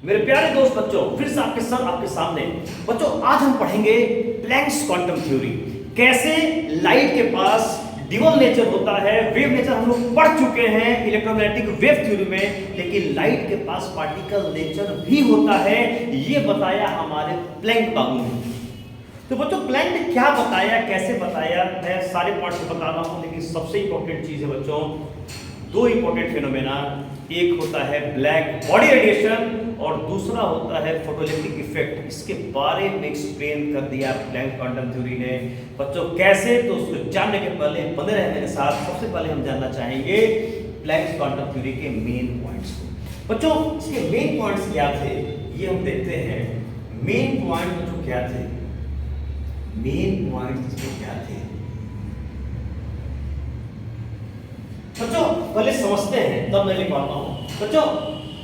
मेरे प्यारे दोस्त बच्चों, फिर से आपके सर आपके सामने। बच्चों, आज हम पढ़ेंगे प्लैंक्स क्वांटम थ्योरी। कैसे लाइट के पास ड्यूअल नेचर होता है। वेव नेचर हम लोग पढ़ चुके हैं इलेक्ट्रोमैग्नेटिक वेव थ्योरी में, लेकिन लाइट के पास पार्टिकल नेचर भी होता है, ये बताया हमारे प्लैंक बाबू ने। तो बच्चों, प्लैंक ने क्या बताया, कैसे बताया, मैं सारे पॉइंट्स बता रहा हूं, लेकिन सबसे इंपॉर्टेंट चीज है बच्चों, दो इंपॉर्टेंट फिनोमेना। एक होता है ब्लैक बॉडी रेडिएशन और दूसरा होता है फोटोइलेक्ट्रिक इफेक्ट। इसके बारे में एक्सप्लेन कर दिया प्लैंक क्वांटम थ्योरी ने। बच्चों, कैसे, तो उसको जानने के पहले बने रहे मेरे साथ। सबसे पहले हम जानना चाहेंगे प्लैंक क्वांटम थ्योरी के मेन पॉइंट्स को। बच्चों, इसके मेन पॉइंट्स क्या थे ये हम देखते हैं। मेन पॉइंट बच्चों क्या थे, मेन पॉइंट इसके क्या थे बच्चों, पहले समझते हैं तब मैं लिखवाता हूं। बच्चों,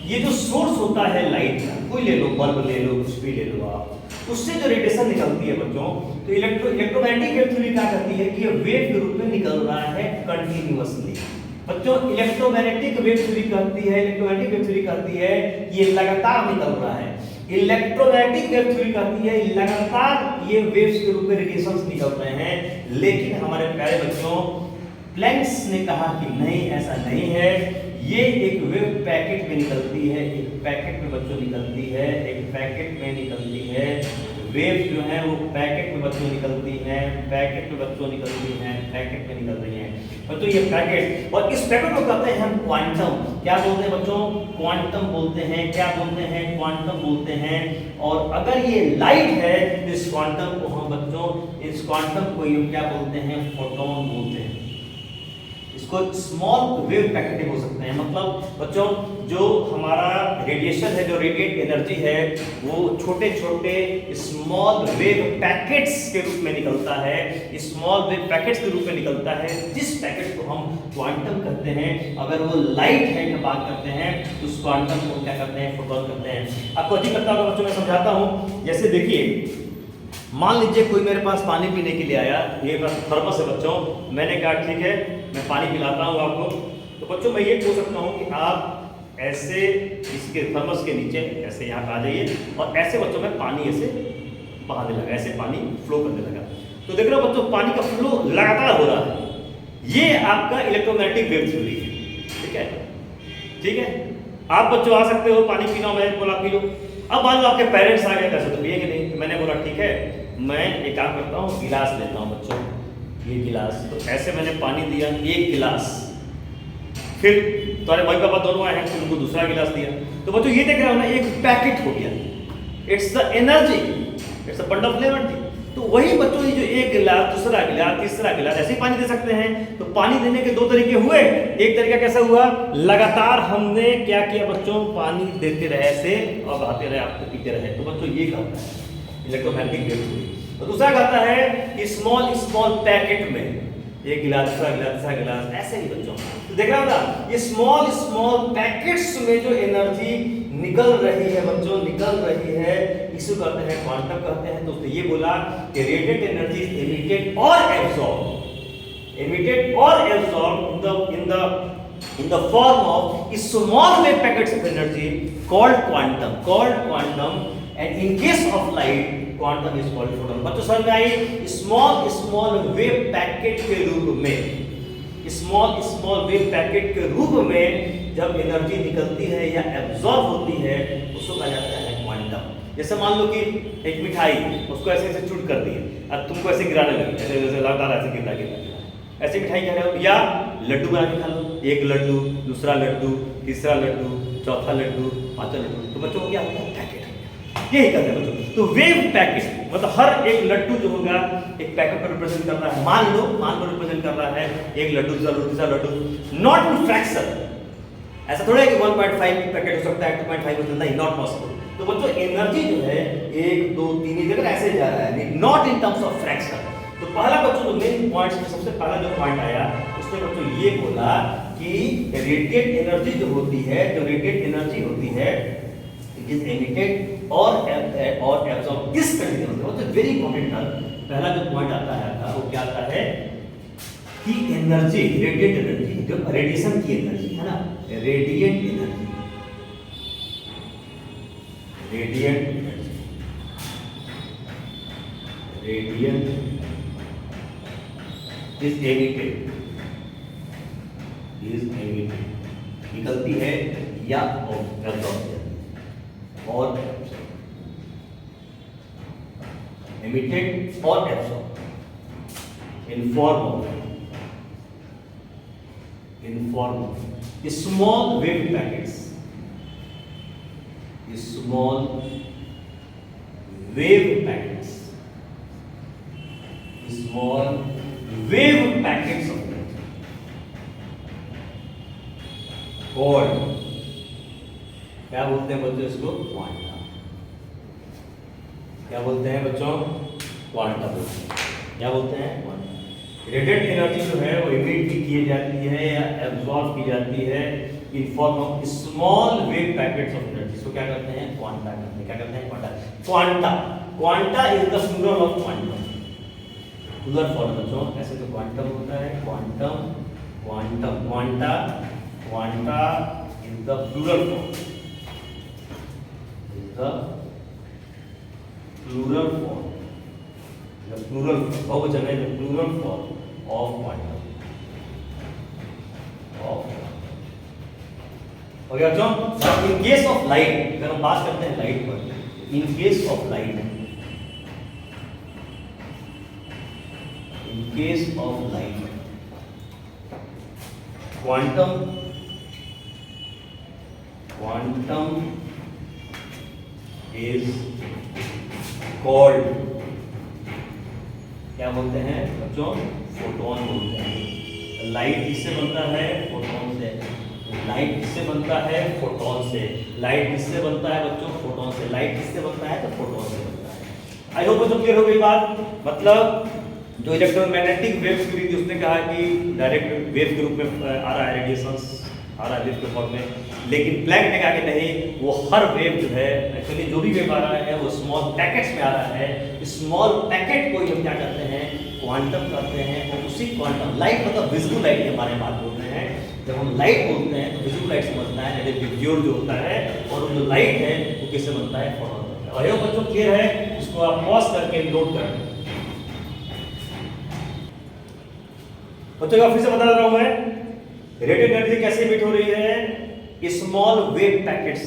ये जो सोर्स होता है लाइट का, कोई ले लो, बल्ब ले लो, कुछ भी ले लो आप, उससे जो रेडिएशन निकलती है बच्चों, तो इलेक्ट्रोमैग्नेटिक वेव थ्योरी क्या कहती है कि ये वेव के रूप में निकल रहा है कंटिन्यूअसली। बच्चों, इलेक्ट्रोमैग्नेटिक वेव थ्योरी कहती है, इलेक्ट्रोमैग्नेटिक वेव थ्योरी कहती है ये लगातार निकल रहा है। इलेक्ट्रोमैग्नेटिक वेव थ्योरी कहती है लगातार ये वेव्स के रूप में रेडिएशंस निकल रहे हैं। लेकिन हमारे प्यारे बच्चों, प्लैंक्स ने कहा कि नहीं, ऐसा नहीं है। ये एक वेव पैकेट में निकलती है, एक पैकेट में बच्चों निकलती है, एक पैकेट में निकलती है। वेव जो है वो पैकेट में बच्चों निकलती है, पैकेट में बच्चों निकलती है, पैकेट में निकल रही है बच्चों ये पैकेट। और इस पैकेट को कहते हैं हम क्वांटम। क्या बोलते हैं बच्चों? क्वांटम बोलते हैं। क्या बोलते हैं? क्वांटम बोलते हैं। और अगर ये लाइट है तो इस क्वांटम को हम बच्चों, इस क्वांटम को ये क्या बोलते हैं? फोटोन बोलते हैं। इसको स्मॉल वेव पैकेट हो सकते हैं। मतलब बच्चों, जो हमारा रेडिएशन है, जो रेडिएट एनर्जी है, वो छोटे छोटे स्मॉल वेव पैकेट्स के रूप में निकलता है, स्मॉल वेव पैकेट्स के रूप में निकलता है, जिस पैकेट को हम क्वांटम कहते हैं। अगर वो लाइट है की बात करते हैं तो उस क्वांटम को क्या करते हैं? फोटोन कहते हैं। आपको अजीब लगता होगा बच्चों, मैं समझाता हूं। जैसे देखिए, मान लीजिए कोई मेरे पास पानी पीने के लिए आया, ये बस थर्मस है बच्चों, मैंने कहा ठीक है मैं पानी पिलाता हूँ आपको। तो बच्चों, मैं ये पूछ सकता हूँ कि आप ऐसे इसके थर्मस के नीचे ऐसे यहाँ पे आ जाइए, और ऐसे बच्चों में पानी ऐसे बहाने लगा, ऐसे पानी फ्लो करने लगा। तो देख रहे हो बच्चों, पानी का फ्लो लगातार हो रहा है। ये आपका इलेक्ट्रोमैग्नेटिक वेव थ्योरी है। ठीक है, ठीक है। आप बच्चों आ सकते हो, पानी पीना, मैं बोला पी लो। अब मान लो आपके पेरेंट्स आ गए, कैसे तो पिएंगे नहीं। मैंने बोला ठीक है, मैं एक काम करता हूँ, गिलास लेता हूँ बच्चों, ये गिलास। तो ऐसे मैंने पानी दिया, एक गिलास। फिर तुम्हारे भाई पापा दोनों आए हैं, फिर उनको दूसरा गिलास दिया। तो बच्चों, ये देख रहे हो ना, एक पैकेट हो गया। It's the energy, it's a bundle of energy. तो वही बच्चों, ये जो एक गिलास, दूसरा गिलास, तीसरा गिलास, ऐसे ही पानी दे सकते हैं। तो पानी देने के दो तरीके हुए। एक तरीका कैसा हुआ? लगातार हमने क्या किया बच्चों? पानी देते रहे ऐसे और आते रहे, आपको पीते रहे। तो बच्चों, ये कहता है इलेक्ट्रोमैग्नेटिक वेव थ्योरी। तो दूसरा कहता है स्मॉल स्मॉल पैकेट में, एक गिलास, दूसरा गिलास, तीसरा गिलास, ऐसे ही बच्चों। तो देख रहा था, ये स्मॉल स्मॉल पैकेट्स में जो एनर्जी निकल रही है बच्चों, निकल रही है, इसको कहते हैं क्वांटम कहते हैं। तो उसने ये बोला कि रेडिएट एनर्जी इज एमिटेड और एब्सॉर्ब, एमिटेड और absorb in the form of small wave packets of energy called quantum, and in case of light quantum is called photon। बच्चों समझ में आई? स्मॉल वेव पैकेट के रूप में, स्मॉल वेव पैकेट के रूप में जब एनर्जी निकलती है या एब्जॉर्ब होती है, उसको कहा जाता है क्वांटम। जैसे मान लो कि एक मिठाई, उसको ऐसे ऐसे चूट कर दी, अब तुमको ऐसे गिराने लगी, ऐसे ऐसे लगातार ऐसे गिरना, ऐसे मिठाई खा रहे हो, या लड्डू बना के खा लो, एक लड्डू, दूसरा लड्डू, तीसरा लड्डू, चौथा लड्डू, पांचवा लड्डू। तो बच्चों क्या होता है? पैकेट। यही कहते हैं बच्चों। तो वेव पैकेट मतलब हर एक लड्डू जो होगा एक पैकेट को रिप्रेजेंट कर रहा है। मान लो रिप्रेजेंट कर रहा है, एक लड्डू, दूसरा लड्डू, तीसरा लड्डू। नॉट इन फ्रैक्शन, ऐसा थोड़ा है कि 1.5 पैकेट हो सकता है, 2.5 हो सकता है, नॉट पॉसिबल। तो बच्चों, एनर्जी जो है 1 2 3 जगह ऐसे जा रहा है, not in terms of fraction. तो पहला बच्चों, जो मेन पॉइंट्स में सबसे पहला जो पॉइंट आया, उसने बच्चों ये बोला कि रेडिएट एनर्जी जो होती है, जो रेडिएट एनर्जी होती है, इट इज एमिटेड और एब्सॉर्ब। किस कंडीशन में? तो वेरी इंपॉर्टेंट था। पहला जो पॉइंट आता है वो क्या आता है कि एनर्जी, रेडिएट एनर्जी, जो रेडिएशन की एनर्जी है ना, radiant energy, radiant energy, radiant is emitted, निकलती है या एब्जॉर्ब और emitted or absorbed in form of small wave packets, small wave packets, small wave packets of energy called, क्या बोलते हैं बच्चों इसको? क्वांटा। क्या बोलते हैं बच्चों? क्वांटा बोलते हैं। क्या बोलते हैं? क्वांटा। रेडिएंट एनर्जी जो है वो इमिट की जाती है या एब्जॉर्ब की जाती है in form of small wave packets of energy. इसको क्या करते हैं? क्वांटा करते हैं। क्या करते हैं? Quanta. Quanta, quanta is the plural of quantum. Plural form बच्चों, ऐसे तो क्वांटम होता है, quantum, quantum, quanta, quanta is the plural form, is the plural form, the plural बहुवचन है, the plural form of quantum, of okay बच्चों। in case of light, अगर हम बात करते हैं लाइट पर, in case of light, in case of light, quantum is called, क्या बोलते हैं बच्चों? फोटोन बोलते हैं। लाइट किससे बनता है? फोटोन से। लाइट किससे बनता है? फोटोन से। लाइट किससे बनता है बच्चों? फोटोन से। लाइट किससे बनता है? तो फोटोन से बनता है। आई होप बच्चों क्लियर हो गई बात। मतलब जो इलेक्ट्रोमैग्नेटिक वेव थ्योरी थी उसने कहा कि डायरेक्ट वेव के रूप में आ रहा है, रेडिएशंस आ रहा है वेव के फॉर्म में, लेकिन प्लैंक ने कहा कि नहीं, वो हर वेव जो है एक्चुअली जो भी वेव आ रहा है वो स्मॉल पैकेट्स में आ रहा है। स्मॉल पैकेट को हम क्या करते हैं? क्वांटम करते हैं। और उसी क्वांटम लाइट मतलब विजिबल लाइट के बारे में बात बोल रहे हैं। जब हम लाइट बोलते हैं तो विजिबल लाइट समझना है, विजुअल जो होता है, और जो लाइट है वो किससे बनता है? फोटोन बनता है। और बच्चों क्लियर है? इसको आप पॉज करके नोट करें। बच्चों फिर से बता रहा हूं मैं, रेडिएंट एनर्जी कैसे इमिट हो रही है? Small wave packets,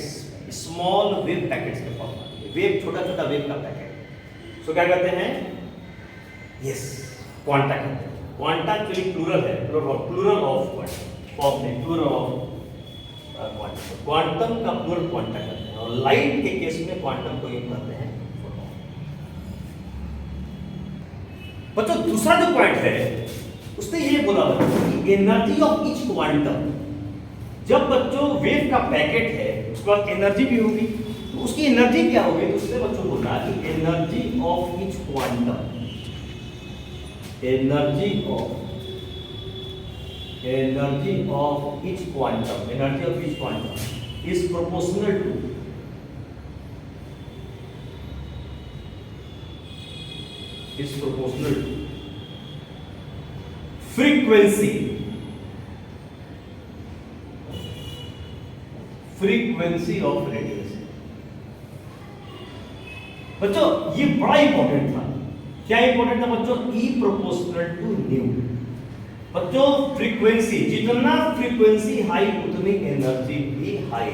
small wave packets के फॉर्म में। वेव, छोटा छोटा वेव का पैकेट, सो क्या कहते हैं? यस, क्वांटा कहते हैं। क्वांटा एक्चुअली प्लूरल है, प्लूरल ऑफ फॉर्म में, प्लूरल ऑफ क्वांटम। क्वांटम का प्लूरल क्वांटा कहते हैं। और लाइट के केस में क्वांटम को यूज करते हैं फोटोन। बच्चों दूसरा जो पॉइंट है उसने ये बोला कि एनर्जी ऑफ ईच क्वांटम, जब बच्चों वेव का पैकेट है उसके बाद एनर्जी भी होगी, तो उसकी एनर्जी क्या होगी? तो उसने बच्चों बोला कि energy of each quantum, energy of each quantum, energy of each quantum is proportional to, is proportional to frequency, frequency of radiation. बच्चों ये बड़ा इंपॉर्टेंट था। क्या इंपॉर्टेंट था बच्चों? E proportional to nu. बच्चों फ्रीक्वेंसी, जितना फ्रीक्वेंसी हाई उतनी एनर्जी भी हाई।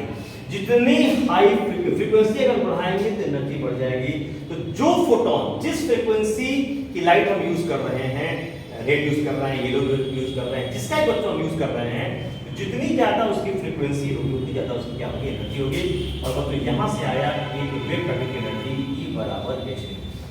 जितनी हाई फ्रीक्वेंसी अगर बढ़ाएंगे तो एनर्जी बढ़ जाएगी। तो जो फोटोन, जिस फ्रीक्वेंसी की लाइट हम यूज कर रहे हैं, रेड यूज कर रहे हैं, येलो यूज कर रहे हैं, जिसका बच्चों हम यूज कर रहे हैं, जितनी ज्यादा उसकी फ्रीक्वेंसी होगी उतनी ज्यादा उसकी क्या होगी? एनर्जी होगी। और बच्चों यहाँ से आया कि वेव पैकेट की एनर्जी E बराबर h।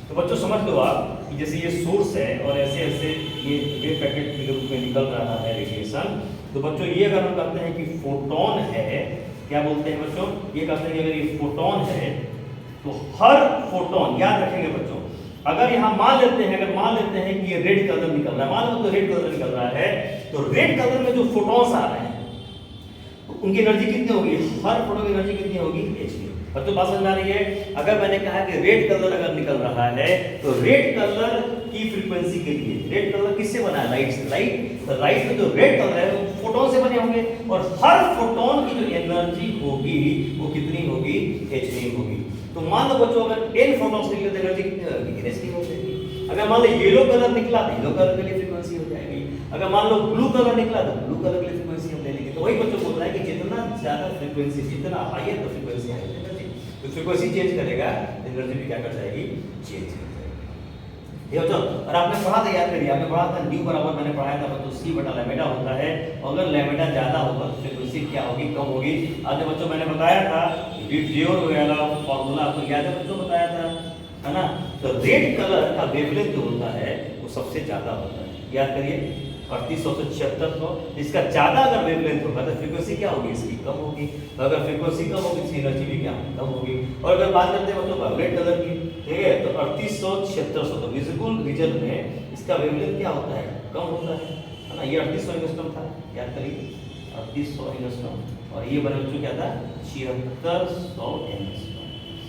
तो बच्चों समझ लो आप कि जैसे ये सोर्स है और ऐसे ऐसे ये वेव पैकेट के रूप में निकल रहा है रेडिएशन। तो बच्चों ये अगर हम कहते हैं कि फोटोन है, क्या बोलते हैं बच्चों? ये कहते हैं कि अगर ये फोटोन है तो हर फोटोन, याद रखेंगे बच्चों, अगर यहाँ मान लेते हैं, अगर मान लेते हैं कि ये रेड कलर निकल रहा है, मान लो तो रेड कलर निकल रहा है, तो रेड कलर में जो फोटॉन्स आ रहे हैं तो उनकी एनर्जी कितनी होगी? हर फोटोन की एनर्जी कितनी होगी? h। तो बात समझ में आ रही है। अगर मैंने कहा कि रेड कलर अगर निकल रहा है तो रेड कलर की फ्रीक्वेंसी के लिए, रेड कलर किससे बना है? लाइट से, राइट। तो लाइट में जो रेड कलर है वो फोटोन से बने होंगे, और हर फोटोन की जो एनर्जी होगी वो कितनी होगी? h होगी। तो मान लो बच्चों अगर n फोटॉन्स निकले तो एनर्जी कितनी होगी? h हो जाएगी। अगर मान लो येलो कलर निकला तो येलो कलर के लिए फ्रीक्वेंसी हो जाएगी। अगर मान लो ब्लू कलर निकला तो ब्लू कलर के लिए फ्रीक्वेंसी हम ले लेंगे। तो वही बच्चों बोल रहा है कि जितना ज्यादा फ्रीक्वेंसी, जितना हायर द फ्रीक्वेंसी है एनर्जी, तो फ्रीक्वेंसी चेंज करेगा, एनर्जी भी क्या कर जाएगी? चेंज कर जाएगी। ये बच्चों, और आपने पढ़ा था, याद करिए, आपने पढ़ा था न्यू बराबर मैंने पढ़ाया था बच्चों c बटा लैम्बडा होता है, और अगर लैम्बडा ज्यादा होगा तो फ्रीक्वेंसी क्या होगी? कम होगी। आज बच्चों मैंने बताया था डिफ्यूजन वाला फार्मूला आपको याद है बच्चों? बताया था, है ना। तो रेड कलर का वेवलेंथ जो होता है वो सबसे ज्यादा होता है, याद करिए 3800 से 7600। इसका ज्यादा अगर वेवलेंथ होगा तो फ्रीक्वेंसी क्या होगी? इसकी कम होगी। तो अगर फ्रीक्वेंसी कम होगी इसकी एनर्जी भी क्या कम होगी। और अगर बात करते हैं बच्चों वायलेट कलर की, ठीक है, तो 3800 7600, तो विजिबल रीजन में इसका वेवलेंथ क्या होता है? कम होता है ना। ये 3800 एंगस्ट्रॉम था, याद करिए 3800 एंगस्ट्रॉम, और ये बने बच्चों क्या था? 7600 एंगस्ट्रॉम।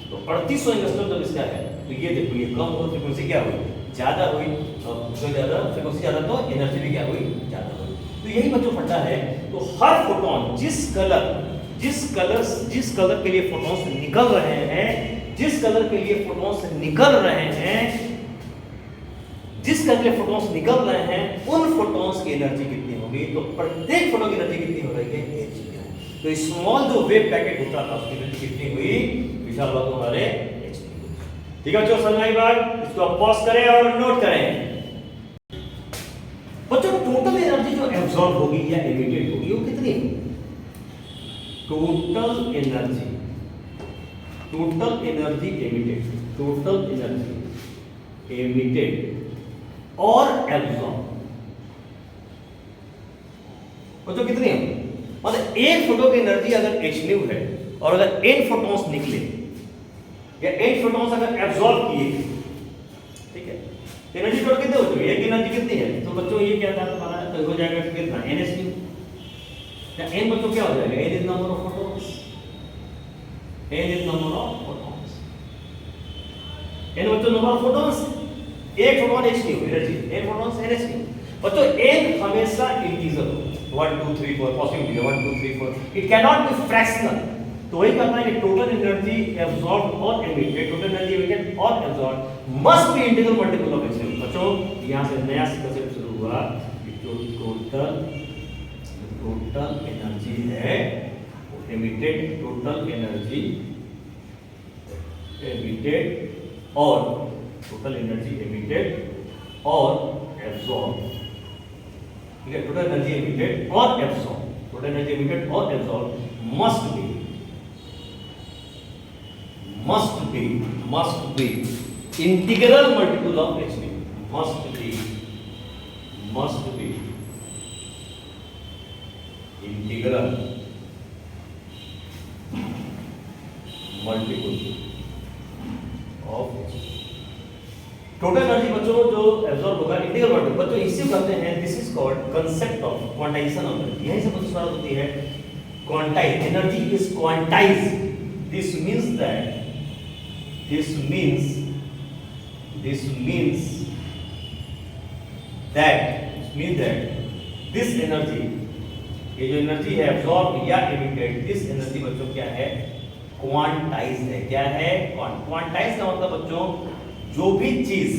तो 3800 एंगस्ट्रॉम जब इसका है तो ये देखो ये कम हो, फ्रीक्वेंसी क्या हुई? ज्यादा हुई। जो ज्यादा फ्रीक्वेंसी ज्यादा तो एनर्जी भी क्या हुई? ज्यादा हुई। तो यही बच्चों फंडा है। तो हर फोटोन जिस कलर के लिए फोटोन्स निकल रहे हैं, जिस कलर के लिए फोटोन्स निकल रहे हैं, जिस कलर के फोटोन्स निकल रहे हैं, उन फोटोन्स की एनर्जी कितनी होगी? तो प्रत्येक फोटोन की एनर्जी कितनी हो रही है? h। तो स्मॉल जो वेव पैकेट होता था उसकी एनर्जी कितनी हुई? विशाल बात हमारे h। ठीक है बच्चों, समझ आई बात? इसको आप पॉज करें और नोट करें। बच्चों टोटल एनर्जी जो एब्सॉर्ब होगी या एमिटेड होगी वो कितनी होगी? Total energy emitted, total energy emitted और एब्सॉर्ब बच्चों कितनी है? मतलब एक फोटो की एनर्जी अगर h न्यू है और अगर n फोटॉन्स निकले या n फोटॉन्स अगर एब्सॉर्ब किए, ठीक है, एनर्जी टोटल कितनी हो चुकी है? एक एनर्जी कितनी है? तो बच्चों ये क्या था तुम्हारा? तो हो जाएगा कितना? ns या n बच्चों क्या हो जाएगा? n is number of photons, n is number of photons, n बच्चों नंबर ऑफ फोटॉन्स, एक photon h new energy, n photons ns new. बच्चों n हमेशा इंटीजर हो, 1 2 3 4 possible 1 2 3 4, it can not B fractional. तो वही कहता है कि टोटल एनर्जी एब्सॉर्ब्ड और एमिटेड, टोटल एनर्जी एमिटेड और absorbed must be integral multiple of h। बच्चों यहां से नया कंसेप्ट शुरू हुआ कि जो टोटल एनर्जी है एमिटेड, टोटल एनर्जी एमिटेड और टोटल एनर्जी एमिटेड और एब्सॉर्ब, ठीक है, टोटल एनर्जी एमिटेड और एब्सॉर्ब, टोटल एनर्जी एमिटेड और absorb must be integral multiple of h। must be integral multiple of h। Total energy बच्चों जो absorb होगा integral multiple, बच्चों इसे कहते हैं, this is called concept of quantization of energy. यही से बच्चों बात होती है quantize, energy is quantize. This means that this means that this energy, ये जो एनर्जी है एब्सॉर्ब या एमिटेड, दिस एनर्जी बच्चों क्या है? क्वांटाइज है। क्या है? क्वांटाइज का मतलब बच्चों जो भी चीज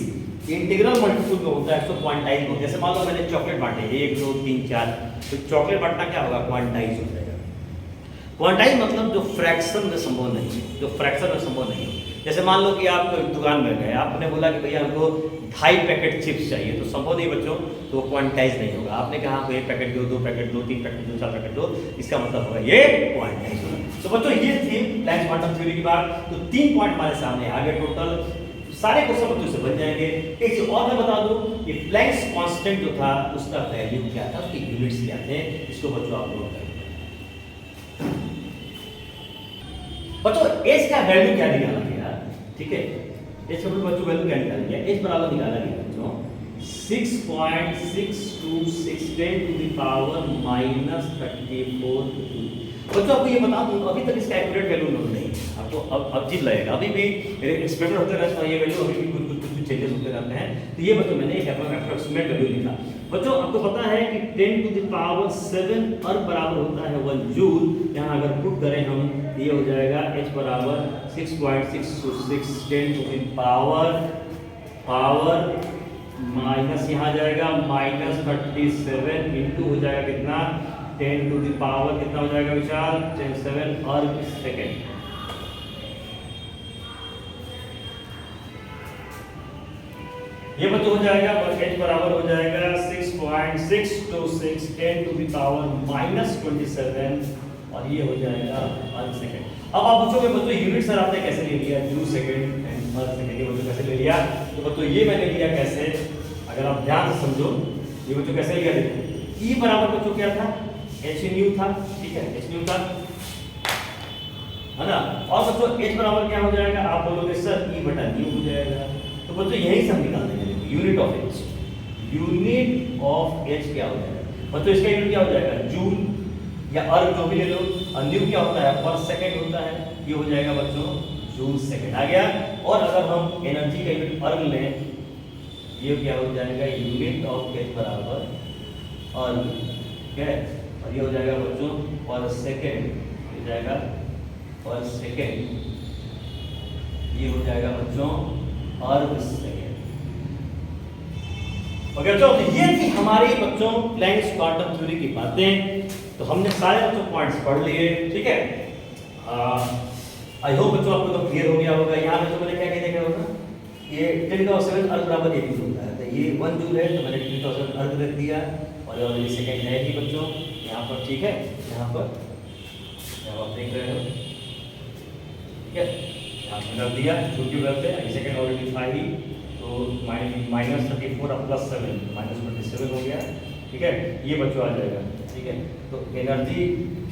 इंटीग्रल मल्टीपल में होता है उसको क्वांटाइज होता है। जैसे मान लो मैंने चॉकलेट बांटे 1 2 3 4, तो चॉकलेट बांटना क्या होगा? क्वांटाइज हो जाएगा। क्वांटाइज मतलब जो फ्रैक्शन में संभव नहीं है, जो फ्रैक्शन में संभव नहीं है। जैसे मान लो कि आप दुकान में गए, आपने बोला कि भैया हमको 2.5 पैकेट चिप्स चाहिए, तो संभव नहीं बच्चों, तो क्वांटाइज नहीं होगा। आपने कहा हमको 1 पैकेट दो, 2 पैकेट दो, 3 पैकेट दो, 4 पैकेट दो, इसका मतलब होगा ये क्वांटाइज होगा। तो बच्चों ये थी प्लैंक्स क्वांटम थ्योरी की बात। तो 3 पॉइंट हमारे सामने आ गए, टोटल सारे क्वेश्चन बच्चों से बन जाएंगे। एक चीज और मैं बता दूं कि प्लैंक्स कांस्टेंट जो था उसका वैल्यू क्या था, उसके यूनिट्स क्या थे, इसको बच्चों आप नोट करें। बच्चों एच का वैल्यू क्या निकाला गया? ठीक है, एच का बच्चों वैल्यू क्या निकाला गया? एच बराबर निकाला गया बच्चों 6.6261 × 10⁻⁻⁴ बच्चों आपको ये बता दूं, अभी तक इसका एक्यूरेट वैल्यू नोट नहीं है, आपको अब अजीब लगेगा, अभी भी एक्सपेरिमेंट होते रहता है, ये वैल्यू अभी भी कुछ चेंजेस होते रहते हैं। तो ये बच्चों मैंने एक अप्रॉक्सीमेट वैल्यू लिखा। बच्चों आपको पता है कि 10 टू द पावर 7 अर्ग बराबर होता है 1 जूल। यहाँ अगर पुट करें हम, ये हो जाएगा h बराबर 6.626 10 टू द पावर माइनस, यहाँ जाएगा -37 इंटू हो जाएगा कितना 10 टू द पावर कितना हो जाएगा विशाल 7 अर्ग सेकेंड। ये बच्चों हो जाएगा h बराबर हो जाएगा 6.626 10 टू द पावर -27 और ये हो जाएगा अर्ग सेकेंड। अब आप पूछोगे बच्चों यूनिट सर आपने कैसे ले लिया, जूल सेकेंड एंड अर्ग सेकेंड, ये बच्चों कैसे ले लिया? तो बच्चों ये मैंने लिया कैसे, अगर आप ध्यान से समझो, ये बच्चों कैसे लिया, देखो E बराबर बच्चों क्या था, h न्यू था, ठीक है, h न्यू था, है ना। और बच्चों h बराबर क्या हो जाएगा, आप बोलोगे सर E बटा न्यू हो जाएगा। तो बच्चों यही से हम निकाल देंगे, unit of h, unit of h क्या हो जाएगा बच्चों, इसका यूनिट क्या हो जाएगा, जूल या अर्ग जो भी ले लो, और न्यू क्या होता है पर सेकंड होता है, ये हो जाएगा बच्चों जूल सेकंड आ गया। और अगर हम एनर्जी का यूनिट अर्ग लें, ये क्या हो जाएगा यूनिट ऑफ h बराबर अर्ग, ठीक है, और ये हो जाएगा बच्चों पर सेकंड, हो जाएगा पर सेकंड, ये हो जाएगा बच्चों अर्ग सेकंड। ओके बच्चों, ये थी हमारी बच्चों प्लैंक्स क्वांटम थ्योरी की बातें। तो हमने सारे बच्चों पॉइंट्स पढ़ लिए, ठीक है। आई होप बच्चों आपको तो क्लियर हो गया होगा। यहाँ पे तो मैंने क्या क्या देखा होगा, ये 10⁻7 अर्ग बराबर 1 जूल होता है, तो ये 1 जूल है, तो मैंने 10⁻7 अर्ग रख दिया, और ये सेकंड है ही बच्चों यहाँ पर, ठीक है, यहाँ पर आप देख रहे हो, ठीक है, यहाँ पर रख दिया छोटी वैल्यू से, सेकंड ऑलरेडी था ही, तो -34 और +7 -27 हो गया, ठीक है, ये बच्चों आ जाएगा, ठीक है। तो एनर्जी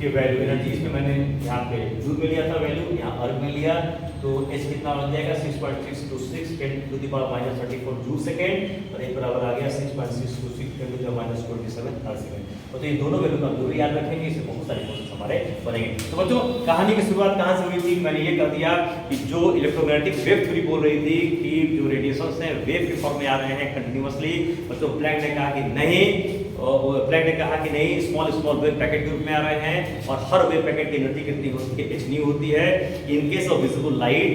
की वैल्यू, एनर्जी इसमें मैंने यहाँ पे जूल में लिया था वैल्यू, यहाँ अर्ग में लिया, तो h कितना हो जाएगा 6.626 10 to the power -34 joule second, और एक बराबर आ गया 6.626 10 टू द -27 अर्ग सेकेंड। तो ये दोनों वैल्यू का जरूर याद रखेंगे, इससे बहुत सारे क्वेश्चन हमारे बनेंगे। तो बच्चों कहानी की शुरुआत कहाँ से हुई थी, मैंने ये कर दिया कि जो इलेक्ट्रोमैग्नेटिक वेव थ्योरी बोल रही थी कि जो रेडिएशंस हैं वेव के फॉर्म में आ रहे हैं कंटिन्यूअसली, बच्चों प्लैंक ने कहा कि नहीं, प्लैंक ने कहा कि नहीं, स्मॉल स्मॉल वेव पैकेट के रूप में आ रहे हैं, और हर वेव पैकेट की एनर्जी कितनी होती है, h न्यू होती है। In case of visible light,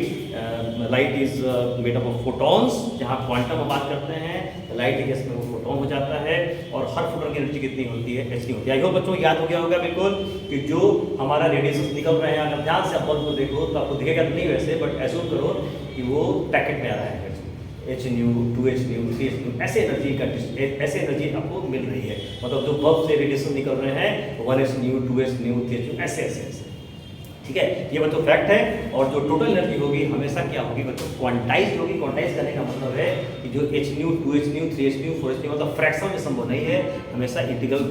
light is made up of photons, जहां क्वांटम में बात करते हैं, लाइट के केस में वो फोटॉन हो जाता है, और हर फोटॉन की एनर्जी कितनी होती है, h न्यू होती है। आई होप बच्चों याद हो गया होगा बिल्कुल कि जो हमारा रेडिएशन निकल रहे हैं, अगर ध्यान से आप बल्ब को देखो तो आपको दिखेगा नहीं वैसे, बट एज्यूम करो कि वो पैकेट में आ रहा है, h new 2h nu 3h new, ऐसे एनर्जी आपको मिल रही है, मतलब जो बल्ब से रेडिएशन निकल रहे हैं 1h nu 2h nu 3h new ऐसे, ठीक है। ये बच्चों फैक्ट है। और जो टोटल एनर्जी होगी हमेशा क्या होगी बच्चों, क्वांटाइज होगी। क्वांटाइज करने का मतलब है कि जो h new 2h nu 3h nu 4h new मतलब फ्रैक्शन में संभव नहीं है, हमेशा इंटीग्रल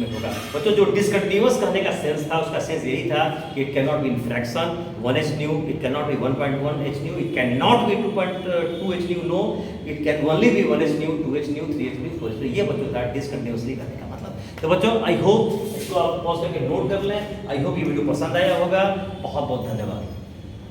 में होगा। बच्चों जो डिसकंटिन्यूअस कहने का सेंस था, उसका सेंस यही था कि it can not be in fraction 1h nu, it can not be 1.1h nu, it can not be 2.2h nu, no, it can only be 1h nu 2h nu 3h nu 4h nu. ये बच्चों था डिसकंटिन्यूअसली कहने का मतलब। तो बच्चों I hope इसको आप पॉज करके नोट कर लें। आई होप ये वीडियो पसंद आया होगा। बहुत बहुत धन्यवाद।